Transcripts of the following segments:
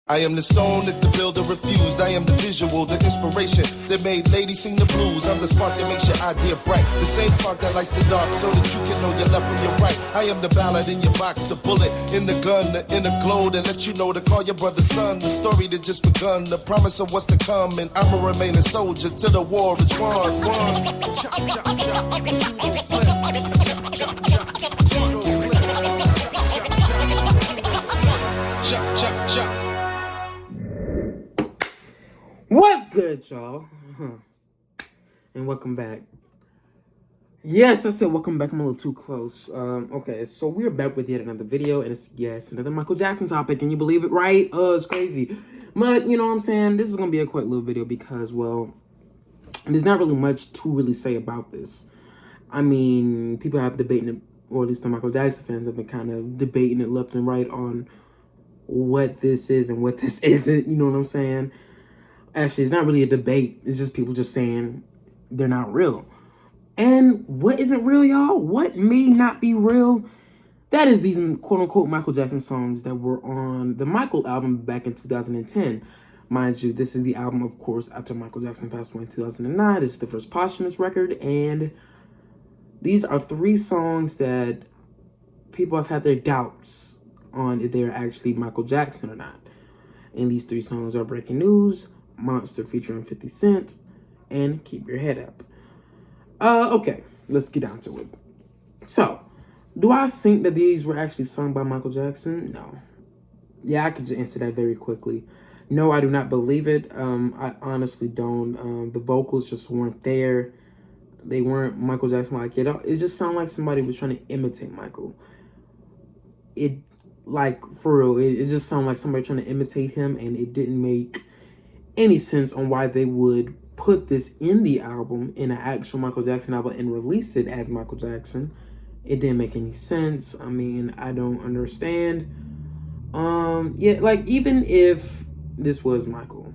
I am the stone that the builder refused. I am the visual, the inspiration that made ladies sing the blues. I'm the spark that makes your idea bright. The same spark that lights the dark so that you can know your left from your right. I am the ballad in your box, the bullet in the gun, the inner glow that let you know to call your brother son. The story that just begun, the promise of what's to come. And I'ma remain a soldier till the war is won. Chop, chop, chop, judo flip. Chop, chop, chop, judo flip. Chop, chop, chop. What's good, y'all? And welcome back. Yes, I said welcome back. I'm a little too close. Okay, so we're back with yet another video, and it's, another Michael Jackson topic. Can you believe it, right? It's crazy. But, you know what I'm saying? This is going to be a quick little video because, well, there's not really much to really say about this. I mean, people have debating it, or at least the Michael Jackson fans have been kind of debating it left and right on what this is and what this isn't. You know what I'm saying? Actually, it's not really a debate. It's just people just saying they're not real. And what isn't real, y'all? What may not be real? That is these quote-unquote Michael Jackson songs that were on the Michael album back in 2010. Mind you, this is the album, of course, after Michael Jackson passed away in 2009. This is the first posthumous record. And these are three songs that people have had their doubts on if they're actually Michael Jackson or not. And these three songs are Breaking News, Monster featuring 50 Cent, and Keep Your Head Up. Okay, let's get down to it. So, do I think that these were actually sung by Michael Jackson? No. Yeah, I could just answer that very quickly. No, I do not believe it. I honestly don't. The vocals just weren't there. They weren't Michael Jackson like it. It just sounded like somebody was trying to imitate Michael. For real, it just sounded like somebody trying to imitate him, and it didn't make any sense on why they would put this in the album, in an actual Michael Jackson album, and release it as Michael Jackson. It didn't make any sense. I mean, I don't understand. Even if this was Michael,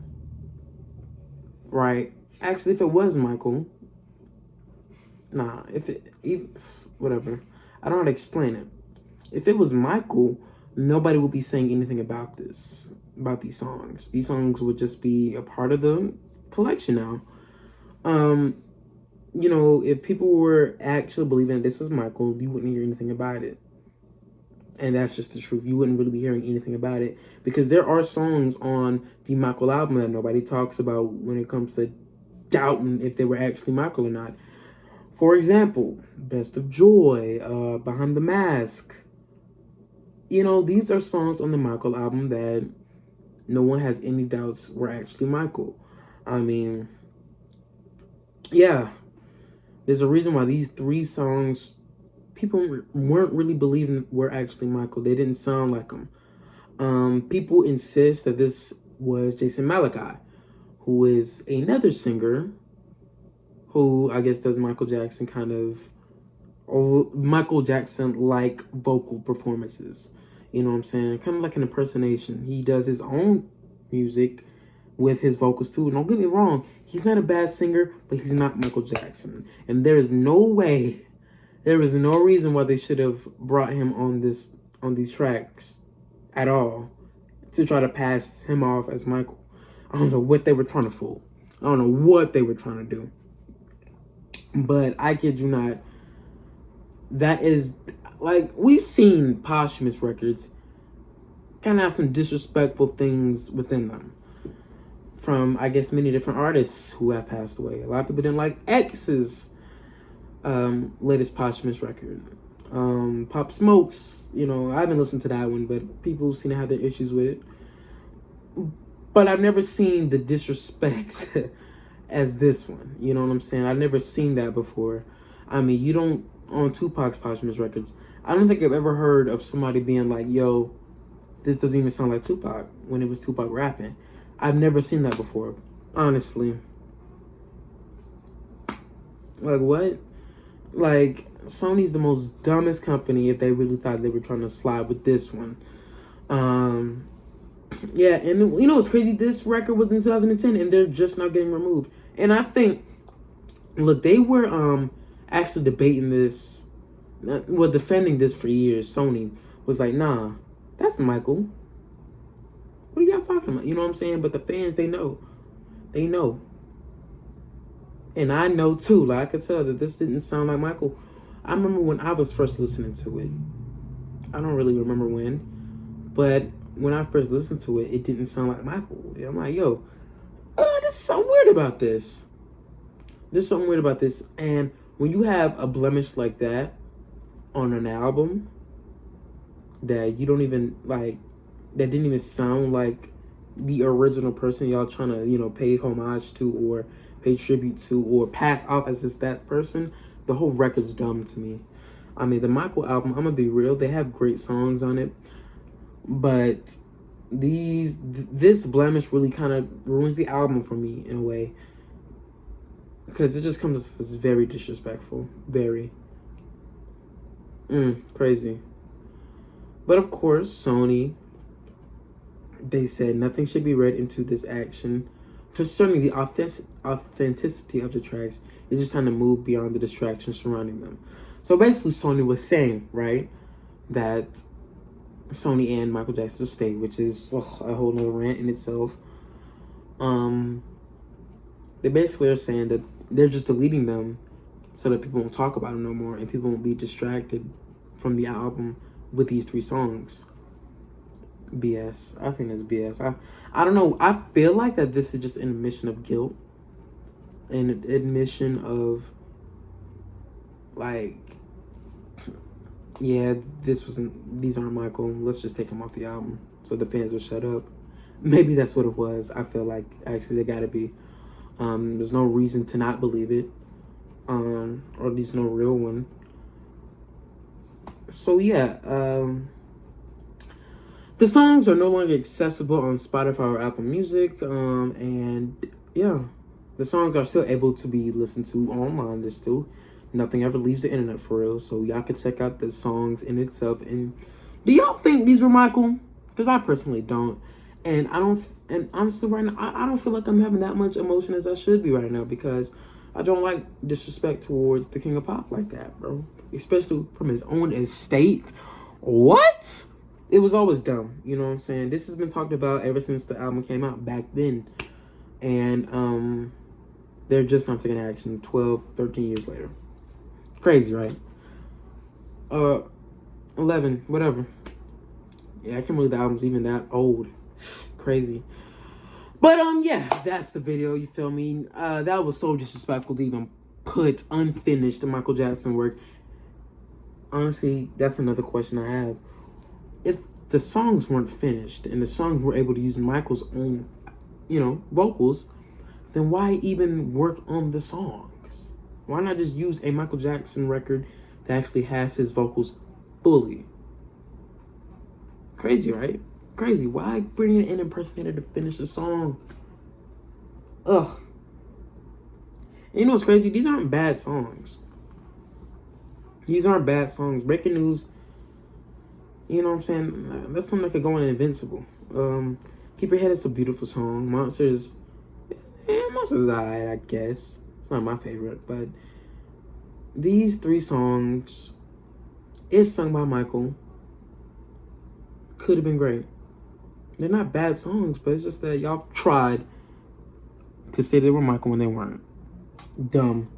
right? Actually, if it was Michael, whatever. I don't know how to explain it. If it was Michael, nobody would be saying anything about these songs. These songs would just be a part of the collection now. If people were actually believing that this was Michael, you wouldn't hear anything about it. And that's just the truth. You wouldn't really be hearing anything about it because there are songs on the Michael album that nobody talks about when it comes to doubting if they were actually Michael or not. For example, Best of Joy, Behind the Mask. These are songs on the Michael album that no one has any doubts were actually Michael. I mean, yeah. There's a reason why these three songs, people weren't really believing were actually Michael. They didn't sound like him. People insist that this was Jason Malachi, who is another singer who I guess does Michael Jackson-like vocal performances. You know what I'm saying? Kind of like an impersonation. He does his own music with his vocals too. Don't get me wrong. He's not a bad singer, but he's not Michael Jackson. And there is no reason why they should have brought him on these tracks at all to try to pass him off as Michael. I don't know what they were trying to fool. I don't know what they were trying to do. But I kid you not, that is, we've seen posthumous records kind of have some disrespectful things within them from, I guess, many different artists who have passed away. A lot of people didn't like X's latest posthumous record. Pop Smoke's, I haven't listened to that one, but people seem to have their issues with it. But I've never seen the disrespect as this one. You know what I'm saying? I've never seen that before. I mean, on Tupac's posthumous records, I don't think I've ever heard of somebody being like, yo, this doesn't even sound like Tupac when it was Tupac rapping. I've never seen that before, honestly. What? Sony's the most dumbest company if they really thought they were trying to slide with this one. Yeah, and what's crazy? This record was in 2010, and they're just not getting removed. And I think, look, they were actually debating this, defending this for years. Sony was like, nah, that's Michael. What are y'all y'all talking about? You know what I'm saying? But the fans, they know. They know. And I know too. Like, I could tell that this didn't sound like Michael. I remember when I was first listening to it. I don't really remember when. But when I first listened to it, it didn't sound like Michael. I'm like, yo, there's something weird about this. There's something weird about this. And when you have a blemish like that on an album that you don't even, like, that didn't even sound like the original person y'all trying to, you know, pay homage to or pay tribute to or pass off as just that person, the whole record's dumb to me. I mean, the Michael album, I'm gonna be real, they have great songs on it, but this blemish really kind of ruins the album for me in a way, because it just comes as very disrespectful. Very. Crazy. But of course, Sony, they said nothing should be read into this action concerning the authenticity of the tracks. It's just time to move beyond the distractions surrounding them. So basically, Sony was saying, right, that Sony and Michael Jackson's estate, which is a whole nother rant in itself. They basically are saying that they're just deleting them so that people won't talk about them no more and people won't be distracted from the album with these 3 songs. BS. I think it's BS. I don't know. I feel like that this is just an admission of guilt. An admission of, like, yeah, these aren't Michael. Let's just take them off the album so the fans will shut up. Maybe that's what it was. I feel like actually they gotta be. There's no reason to not believe it. Or at least no real one. So yeah, the songs are no longer accessible on Spotify or Apple Music. And yeah, the songs are still able to be listened to online. There's still nothing ever leaves the internet for real. So y'all can check out the songs in itself. And do y'all think these were Michael? Because I personally don't. And I don't, and honestly right now, I don't feel like I'm having that much emotion as I should be right now, because I don't like disrespect towards the King of Pop like that, bro. Especially from his own estate. What? It was always dumb, you know what I'm saying? This has been talked about ever since the album came out back then. And they're just not taking action 12, 13 years later. Crazy, right? 11, whatever. Yeah, I can't believe the album's even that old. Crazy. But yeah, that's the video, you feel me? That was so disrespectful to even put unfinished Michael Jackson work. Honestly, that's another question I have. If the songs weren't finished and the songs were able to use Michael's own, you know, vocals, then why even work on the songs? Why not just use a Michael Jackson record that actually has his vocals fully? Crazy, right? Crazy. Why bring in an impersonator to finish the song? Ugh. And you know what's crazy? These aren't bad songs. These aren't bad songs. Breaking News, you know what I'm saying? That's something that could go on Invincible. Keep Your Head is a beautiful song. Monsters alright, I guess. It's not my favorite, but these 3 songs, if sung by Michael, could have been great. They're not bad songs, but it's just that y'all tried to say they were Michael when they weren't. Dumb.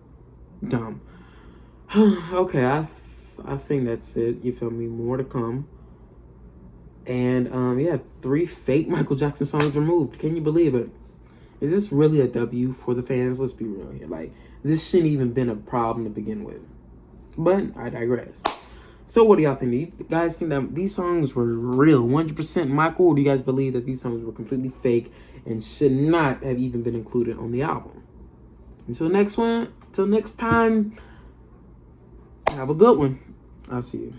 Okay, I think that's it. You feel me? More to come. And yeah, 3 fake Michael Jackson songs removed. Can you believe it? Is this really a W for the fans? Let's be real here. Like, this shouldn't even been a problem to begin with. But I digress. So what do y'all think? Do you guys think that these songs were real, 100% Michael? Or do you guys believe that these songs were completely fake and should not have even been included on the album? Until next time, have a good one. I'll see you.